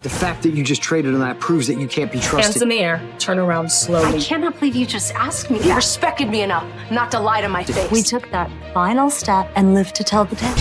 The fact that you just traded on that proves that you can't be Hands trusted. in the air. Turn around slowly. I cannot believe you just asked me You that. respected me enough not to lie to my face. We took that final step and lived to tell the tale.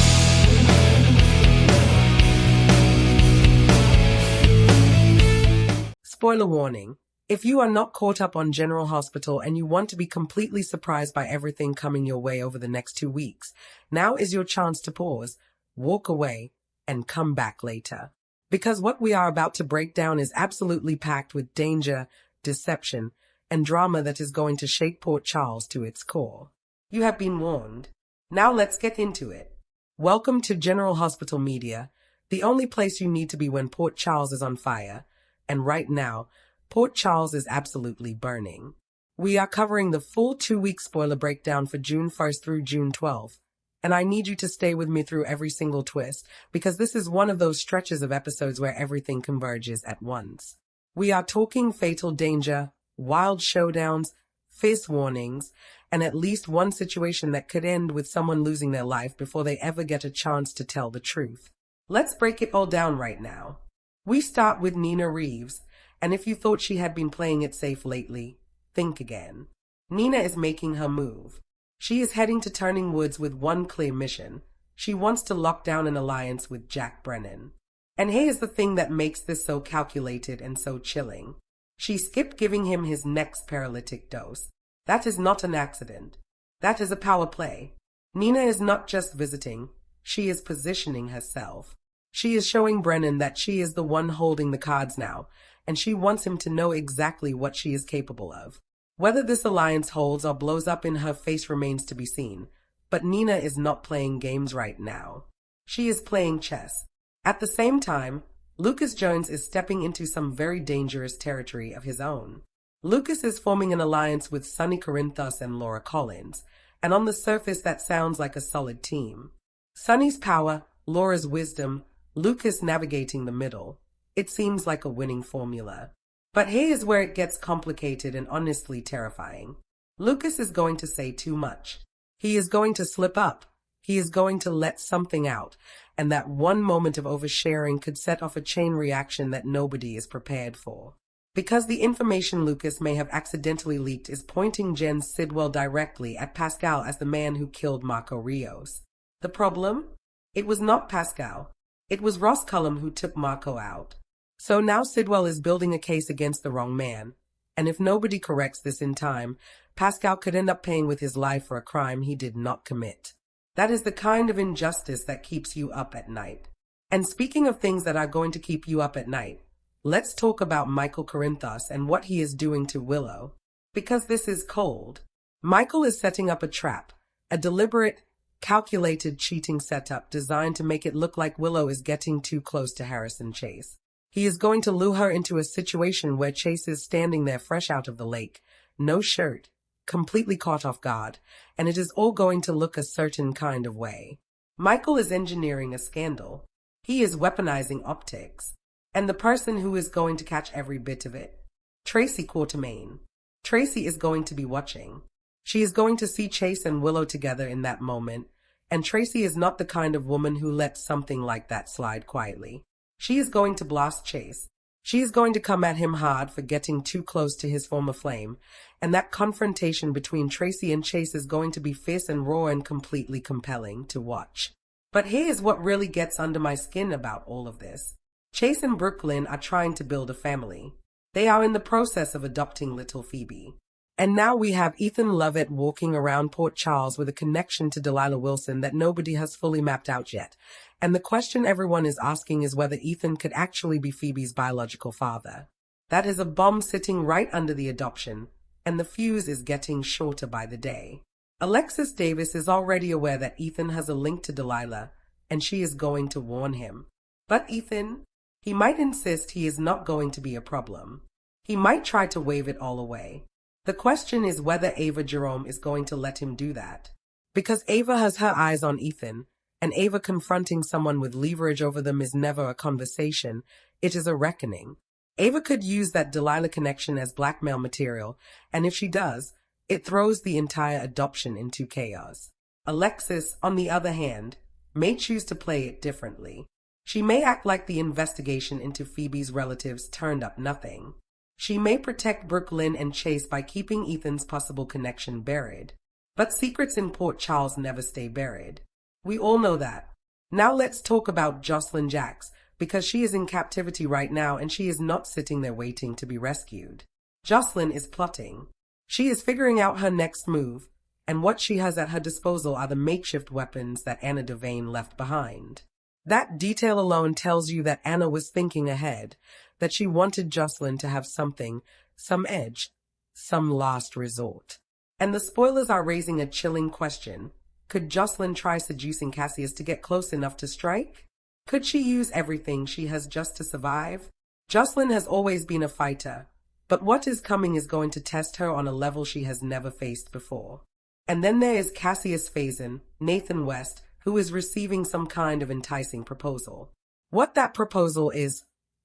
Spoiler warning. If you are not caught up on General Hospital and you want to be completely surprised by everything coming your way over the next 2 weeks, now is your chance to pause, walk away, and come back later. Because what we are about to break down is absolutely packed with danger, deception, and drama that is going to shake Port Charles to its core. You have been warned. Now let's get into it. Welcome to General Hospital Media, the only place you need to be when Port Charles is on fire. And right now, Port Charles is absolutely burning. We are covering the full 2-week spoiler breakdown for June 1st through June 12th. And I need you to stay with me through every single twist, because this is one of those stretches of episodes where everything converges at once. We are talking fatal danger, wild showdowns, fierce warnings, and at least one situation that could end with someone losing their life before they ever get a chance to tell the truth. Let's break it all down right now. We start with Nina Reeves, and if you thought she had been playing it safe lately, think again. Nina is making her move. She is heading to Turning Woods with one clear mission. She wants to lock down an alliance with Jack Brennan. And here's the thing that makes this so calculated and so chilling. She skipped giving him his next paralytic dose. That is not an accident. That is a power play. Nina is not just visiting, she is positioning herself. She is showing Brennan that she is the one holding the cards now, and she wants him to know exactly what she is capable of. Whether this alliance holds or blows up in her face remains to be seen, but Nina is not playing games right now. She is playing chess. At the same time, Lucas Jones is stepping into some very dangerous territory of his own. Lucas is forming an alliance with Sonny Corinthos and Laura Collins, and on the surface that sounds like a solid team. Sonny's power, Laura's wisdom, Lucas navigating the middle. It seems like a winning formula. But here is where it gets complicated and honestly terrifying. Lucas is going to say too much. He is going to slip up. He is going to let something out, and that one moment of oversharing could set off a chain reaction that nobody is prepared for. Because the information Lucas may have accidentally leaked is pointing Jen Sidwell directly at Pascal as the man who killed Marco Rios. The problem? It was not Pascal. It was Ross Cullum who took Marco out. So now Sidwell is building a case against the wrong man, and if nobody corrects this in time, Pascal could end up paying with his life for a crime he did not commit. That is the kind of injustice that keeps you up at night. And speaking of things that are going to keep you up at night, let's talk about Michael Corinthos and what he is doing to Willow. Because this is cold. Michael is setting up a trap, a deliberate, calculated cheating setup designed to make it look like Willow is getting too close to Harrison Chase. He is going to lure her into a situation where Chase is standing there fresh out of the lake, no shirt, completely caught off guard, and it is all going to look a certain kind of way. Michael is engineering a scandal. He is weaponizing optics. And the person who is going to catch every bit of it? Tracy Quartermaine. Tracy is going to be watching. She is going to see Chase and Willow together in that moment, and Tracy is not the kind of woman who lets something like that slide quietly. She is going to blast Chase. She is going to come at him hard for getting too close to his former flame, and that confrontation between Tracy and Chase is going to be fierce and raw and completely compelling to watch. But here's what really gets under my skin about all of this. Chase and Brooklyn are trying to build a family. They are in the process of adopting little Phoebe. And now we have Ethan Lovett walking around Port Charles with a connection to Delilah Wilson that nobody has fully mapped out yet. And the question everyone is asking is whether Ethan could actually be Phoebe's biological father. That is a bomb sitting right under the adoption, and the fuse is getting shorter by the day. Alexis Davis is already aware that Ethan has a link to Delilah, and she is going to warn him. But Ethan, he might insist he is not going to be a problem. He might try to wave it all away. The question is whether Ava Jerome is going to let him do that. Because Ava has her eyes on Ethan, and Ava confronting someone with leverage over them is never a conversation, it is a reckoning. Ava could use that Delilah connection as blackmail material, and if she does, it throws the entire adoption into chaos. Alexis, on the other hand, may choose to play it differently. She may act like the investigation into Phoebe's relatives turned up nothing. She may protect Brooklyn and Chase by keeping Ethan's possible connection buried. But secrets in Port Charles never stay buried. We all know that. Now let's talk about Jocelyn Jacks, because she is in captivity right now and she is not sitting there waiting to be rescued. Jocelyn is plotting. She is figuring out her next move, and what she has at her disposal are the makeshift weapons that Anna Devane left behind. That detail alone tells you that Anna was thinking ahead, that she wanted Jocelyn to have something, some edge, some last resort. And the spoilers are raising a chilling question. Could Jocelyn try seducing Cassius to get close enough to strike? Could she use everything she has just to survive? Jocelyn has always been a fighter, but what is coming is going to test her on a level she has never faced before. And then there is Cassius Faison, Nathan West, who is receiving some kind of enticing proposal. What that proposal is,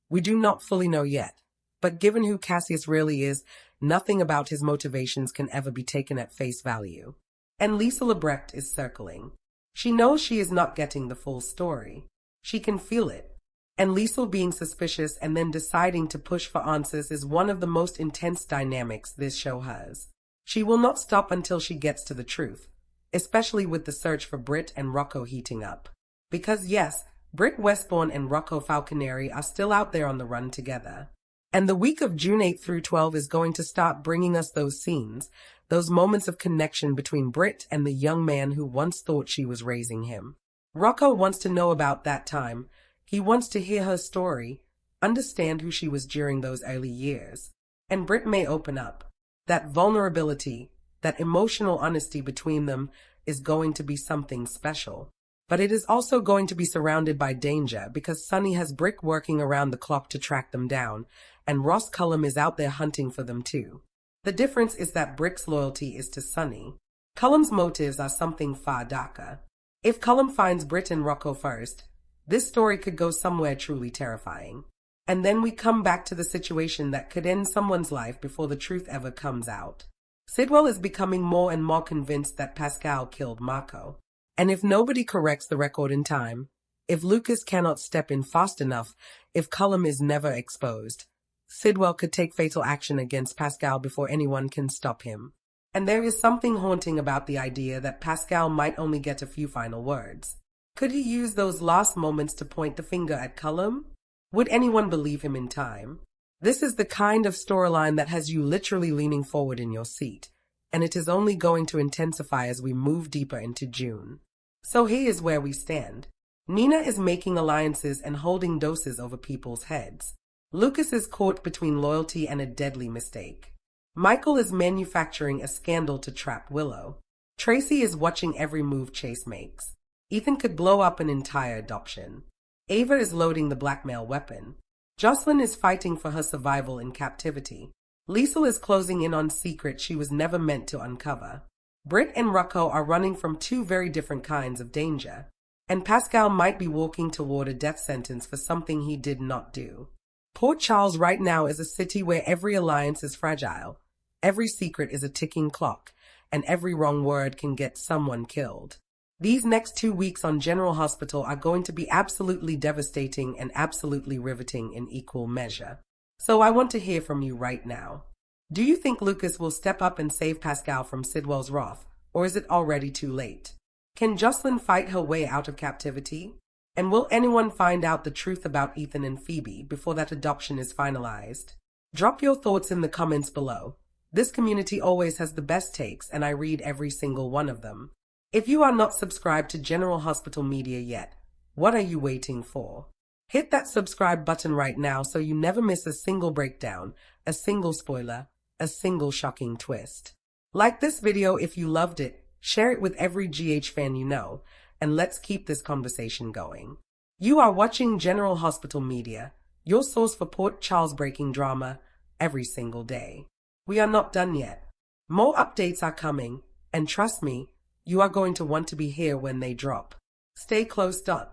we do not fully know yet, but given who Cassius really is, nothing about his motivations can ever be taken at face value. And Lisa Lebrecht is circling. She knows she is not getting the full story. She can feel it. And Liesl being suspicious and then deciding to push for answers is one of the most intense dynamics this show has. She will not stop until she gets to the truth, especially with the search for Britt and Rocco heating up. Because yes, Britt Westbourne and Rocco Falconeri are still out there on the run together. And the week of June 8th through 12 is going to start bringing us those scenes, those moments of connection between Britt and the young man who once thought she was raising him. Rocco wants to know about that time. He wants to hear her story, understand who she was during those early years. And Britt may open up. That vulnerability, that emotional honesty between them is going to be something special. But it is also going to be surrounded by danger because Sonny has Brick working around the clock to track them down, and Ross Cullum is out there hunting for them too. The difference is that Brick's loyalty is to Sonny. Cullum's motives are something far darker. If Cullum finds Britt and Rocco first, this story could go somewhere truly terrifying. And then we come back to the situation that could end someone's life before the truth ever comes out. Sidwell is becoming more and more convinced that Pascal killed Marco. And if nobody corrects the record in time, if Lucas cannot step in fast enough, if Cullum is never exposed, Sidwell could take fatal action against Pascal before anyone can stop him. And there is something haunting about the idea that Pascal might only get a few final words. Could he use those last moments to point the finger at Cullum? Would anyone believe him in time? This is the kind of storyline that has you literally leaning forward in your seat, and it is only going to intensify as we move deeper into June. So here is where we stand. Nina is making alliances and holding doses over people's heads. Lucas is caught between loyalty and a deadly mistake. Michael is manufacturing a scandal to trap Willow. Tracy is watching every move Chase makes. Ethan could blow up an entire adoption. Ava is loading the blackmail weapon. Jocelyn is fighting for her survival in captivity. Liesl is closing in on secrets she was never meant to uncover. Britt and Rocco are running from two very different kinds of danger. And Pascal might be walking toward a death sentence for something he did not do. Port Charles right now is a city where every alliance is fragile. Every secret is a ticking clock, and every wrong word can get someone killed. These next 2 weeks on General Hospital are going to be absolutely devastating and absolutely riveting in equal measure. So I want to hear from you right now. Do you think Lucas will step up and save Pascal from Sidwell's wrath, or is it already too late? Can Jocelyn fight her way out of captivity? And will anyone find out the truth about Ethan and Phoebe before that adoption is finalized? Drop your thoughts in the comments below. This community always has the best takes, and I read every single one of them. If you are not subscribed to General Hospital Media yet, what are you waiting for? Hit that subscribe button right now so you never miss a single breakdown, a single spoiler, a single shocking twist. Like this video if you loved it, share it with every GH fan you know, and let's keep this conversation going. You are watching General Hospital Media, your source for Port Charles breaking drama every single day. We are not done yet. More updates are coming, and trust me, you are going to want to be here when they drop. Stay closed up.